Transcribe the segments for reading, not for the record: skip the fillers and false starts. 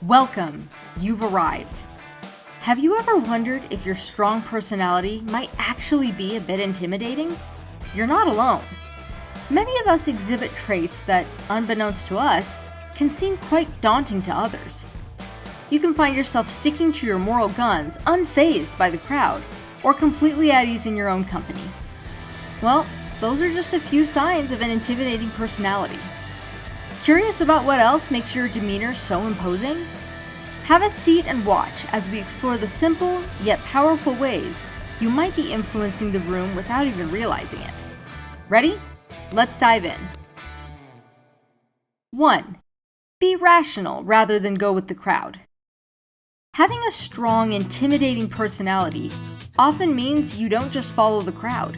Welcome, you've arrived. Have you ever wondered if your strong personality might actually be a bit intimidating? You're not alone. Many of us exhibit traits that, unbeknownst to us, can seem quite daunting to others. You can find yourself sticking to your moral guns, unfazed by the crowd, or completely at ease in your own company. Well, those are just a few signs of an intimidating personality. Curious about what else makes your demeanor so imposing? Have a seat and watch as we explore the simple yet powerful ways you might be influencing the room without even realizing it. Ready? Let's dive in. 1. Be rational rather than go with the crowd. Having a strong, intimidating personality often means you don't just follow the crowd.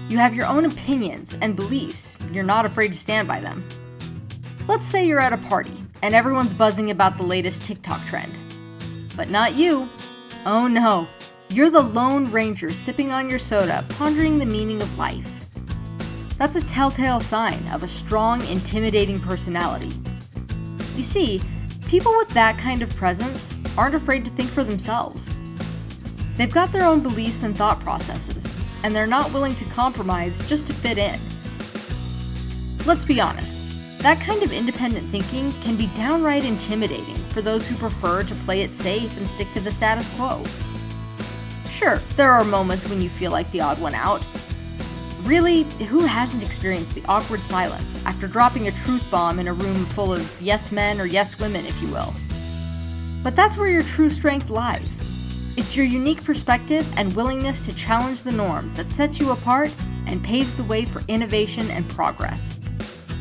You have your own opinions and beliefs. You're not afraid to stand by them. Let's say you're at a party and everyone's buzzing about the latest TikTok trend. But not you. Oh no, you're the Lone Ranger sipping on your soda, pondering the meaning of life. That's a telltale sign of a strong, intimidating personality. You see, people with that kind of presence aren't afraid to think for themselves. They've got their own beliefs and thought processes, and they're not willing to compromise just to fit in. Let's be honest. That kind of independent thinking can be downright intimidating for those who prefer to play it safe and stick to the status quo. Sure, there are moments when you feel like the odd one out. Really, who hasn't experienced the awkward silence after dropping a truth bomb in a room full of yes men or yes women, if you will? But that's where your true strength lies. It's your unique perspective and willingness to challenge the norm that sets you apart and paves the way for innovation and progress.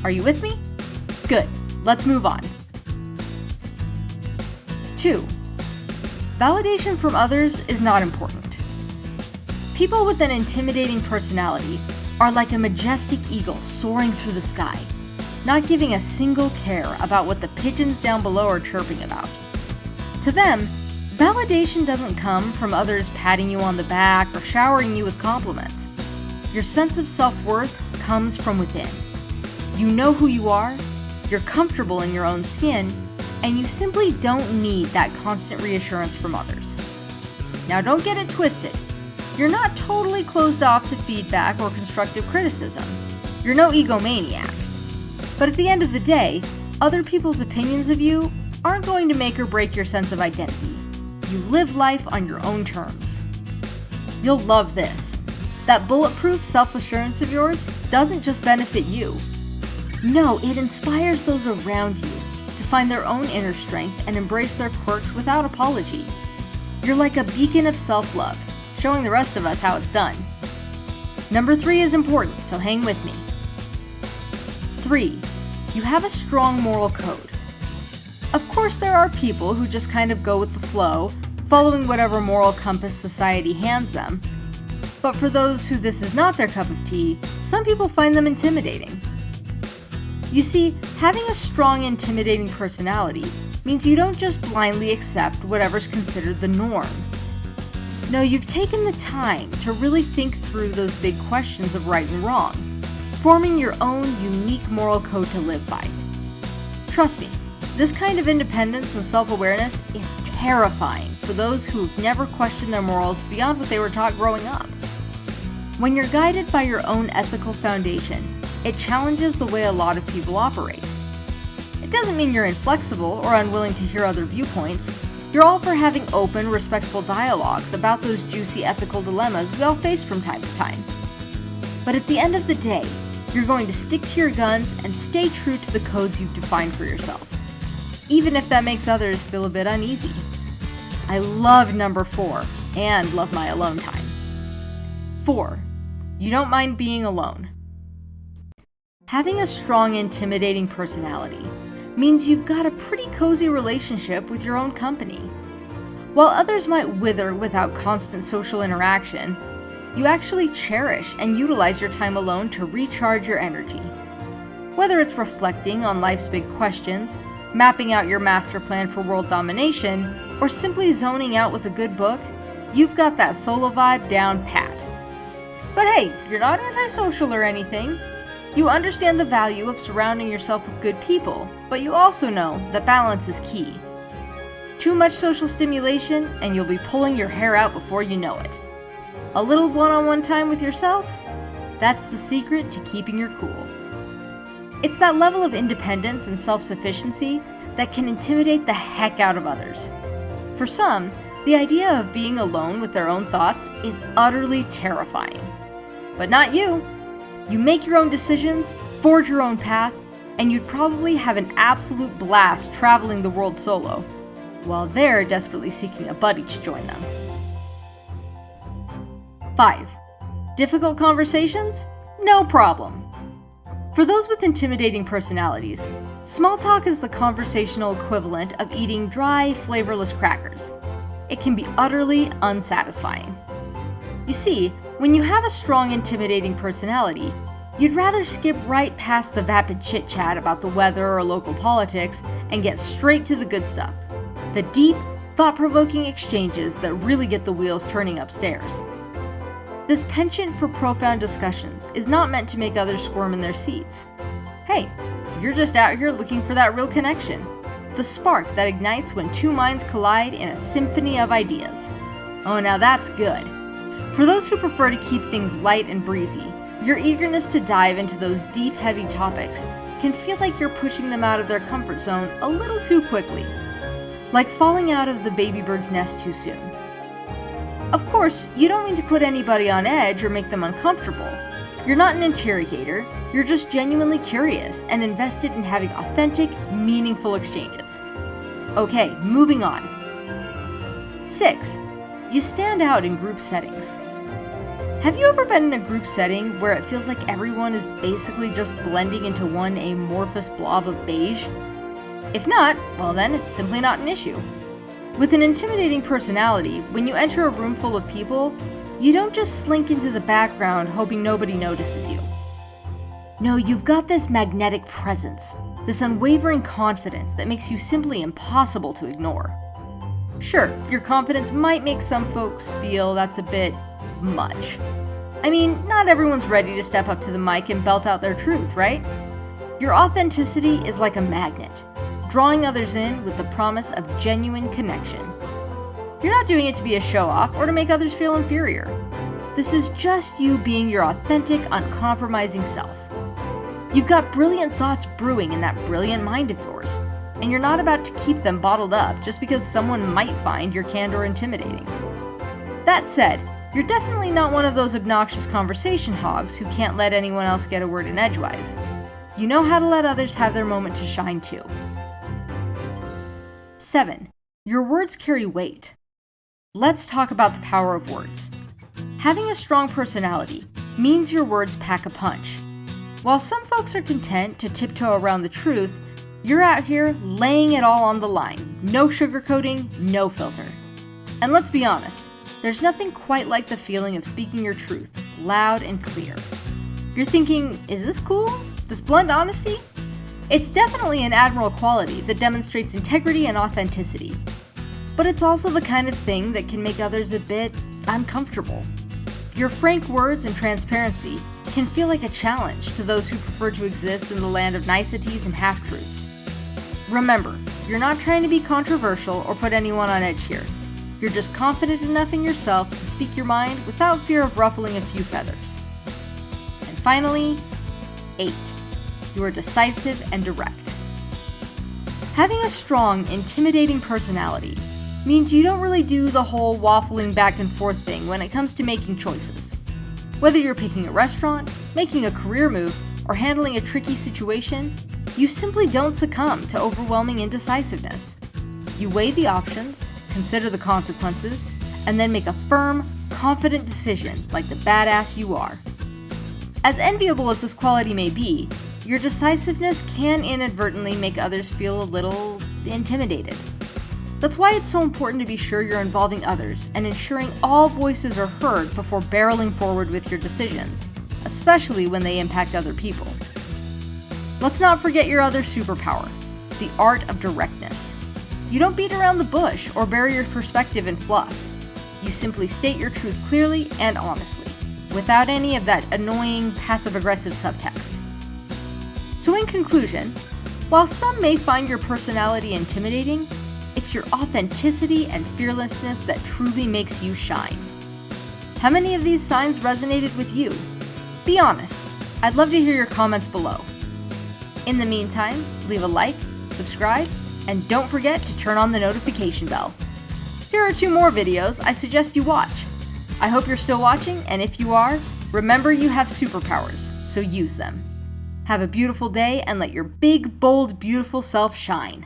Are you with me? Good. Let's move on. 2. Validation from others is not important. People with an intimidating personality are like a majestic eagle soaring through the sky, not giving a single care about what the pigeons down below are chirping about. To them, validation doesn't come from others patting you on the back or showering you with compliments. Your sense of self-worth comes from within. You know who you are, you're comfortable in your own skin, and you simply don't need that constant reassurance from others. Now don't get it twisted. You're not totally closed off to feedback or constructive criticism. You're no egomaniac. But at the end of the day, other people's opinions of you aren't going to make or break your sense of identity. You live life on your own terms. You'll love this. That bulletproof self-assurance of yours doesn't just benefit you. No, it inspires those around you to find their own inner strength and embrace their quirks without apology. You're like a beacon of self-love, showing the rest of us how it's done. Number 3 is important, so hang with me. 3. You have a strong moral code. Of course, there are people who just kind of go with the flow, following whatever moral compass society hands them. But for those who this is not their cup of tea, some people find them intimidating. You see, having a strong, intimidating personality means you don't just blindly accept whatever's considered the norm. No, you've taken the time to really think through those big questions of right and wrong, forming your own unique moral code to live by. Trust me, this kind of independence and self-awareness is terrifying for those who've never questioned their morals beyond what they were taught growing up. When you're guided by your own ethical foundation, it challenges the way a lot of people operate. It doesn't mean you're inflexible or unwilling to hear other viewpoints. You're all for having open, respectful dialogues about those juicy ethical dilemmas we all face from time to time. But at the end of the day, you're going to stick to your guns and stay true to the codes you've defined for yourself, even if that makes others feel a bit uneasy. I love number 4 and love my alone time. 4. You don't mind being alone. Having a strong, intimidating personality means you've got a pretty cozy relationship with your own company. While others might wither without constant social interaction, you actually cherish and utilize your time alone to recharge your energy. Whether it's reflecting on life's big questions, mapping out your master plan for world domination, or simply zoning out with a good book, you've got that solo vibe down pat. But hey, you're not antisocial or anything. You understand the value of surrounding yourself with good people, but you also know that balance is key. Too much social stimulation, and you'll be pulling your hair out before you know it. A little one-on-one time with yourself? That's the secret to keeping your cool. It's that level of independence and self-sufficiency that can intimidate the heck out of others. For some, the idea of being alone with their own thoughts is utterly terrifying. But not you. You make your own decisions, forge your own path, and you'd probably have an absolute blast traveling the world solo, while they're desperately seeking a buddy to join them. 5. Difficult conversations? No problem. For those with intimidating personalities, small talk is the conversational equivalent of eating dry, flavorless crackers. It can be utterly unsatisfying. You see, when you have a strong, intimidating personality, you'd rather skip right past the vapid chit-chat about the weather or local politics and get straight to the good stuff. The deep, thought-provoking exchanges that really get the wheels turning upstairs. This penchant for profound discussions is not meant to make others squirm in their seats. Hey, you're just out here looking for that real connection. The spark that ignites when two minds collide in a symphony of ideas. Oh, now that's good. For those who prefer to keep things light and breezy, your eagerness to dive into those deep, heavy topics can feel like you're pushing them out of their comfort zone a little too quickly. Like falling out of the baby bird's nest too soon. Of course, you don't mean to put anybody on edge or make them uncomfortable. You're not an interrogator, you're just genuinely curious and invested in having authentic, meaningful exchanges. Okay, moving on. 6. You stand out in group settings. Have you ever been in a group setting where it feels like everyone is basically just blending into one amorphous blob of beige? If not, well then it's simply not an issue. With an intimidating personality, when you enter a room full of people, you don't just slink into the background hoping nobody notices you. No, you've got this magnetic presence, this unwavering confidence that makes you simply impossible to ignore. Sure, your confidence might make some folks feel that's a bit much. I mean, not everyone's ready to step up to the mic and belt out their truth, right? Your authenticity is like a magnet, drawing others in with the promise of genuine connection. You're not doing it to be a show-off or to make others feel inferior. This is just you being your authentic, uncompromising self. You've got brilliant thoughts brewing in that brilliant mind of yours, and you're not about to keep them bottled up just because someone might find your candor intimidating. That said, you're definitely not one of those obnoxious conversation hogs who can't let anyone else get a word in edgewise. You know how to let others have their moment to shine too. 7. Your words carry weight. Let's talk about the power of words. Having a strong personality means your words pack a punch. While some folks are content to tiptoe around the truth, you're out here laying it all on the line. No sugarcoating, no filter. And let's be honest, there's nothing quite like the feeling of speaking your truth, loud and clear. You're thinking, is this cool? This blunt honesty? It's definitely an admirable quality that demonstrates integrity and authenticity. But it's also the kind of thing that can make others a bit uncomfortable. Your frank words and transparency can feel like a challenge to those who prefer to exist in the land of niceties and half-truths. Remember, you're not trying to be controversial or put anyone on edge here. You're just confident enough in yourself to speak your mind without fear of ruffling a few feathers. And finally, 8. You are decisive and direct. Having a strong, intimidating personality means you don't really do the whole waffling back and forth thing when it comes to making choices. Whether you're picking a restaurant, making a career move, or handling a tricky situation, you simply don't succumb to overwhelming indecisiveness. You weigh the options, consider the consequences, and then make a firm, confident decision like the badass you are. As enviable as this quality may be, your decisiveness can inadvertently make others feel a little intimidated. That's why it's so important to be sure you're involving others and ensuring all voices are heard before barreling forward with your decisions, especially when they impact other people. Let's not forget your other superpower, the art of directness. You don't beat around the bush or bury your perspective in fluff. You simply state your truth clearly and honestly, without any of that annoying passive-aggressive subtext. So in conclusion, while some may find your personality intimidating, It's your authenticity and fearlessness that truly makes you shine. How many of these signs resonated with you? Be honest. I'd love to hear your comments below. In the meantime, leave a like, subscribe, and don't forget to turn on the notification bell. Here are 2 more videos I suggest you watch. I hope you're still watching, and if you are, remember you have superpowers, so use them. Have a beautiful day and let your big, bold, beautiful self shine.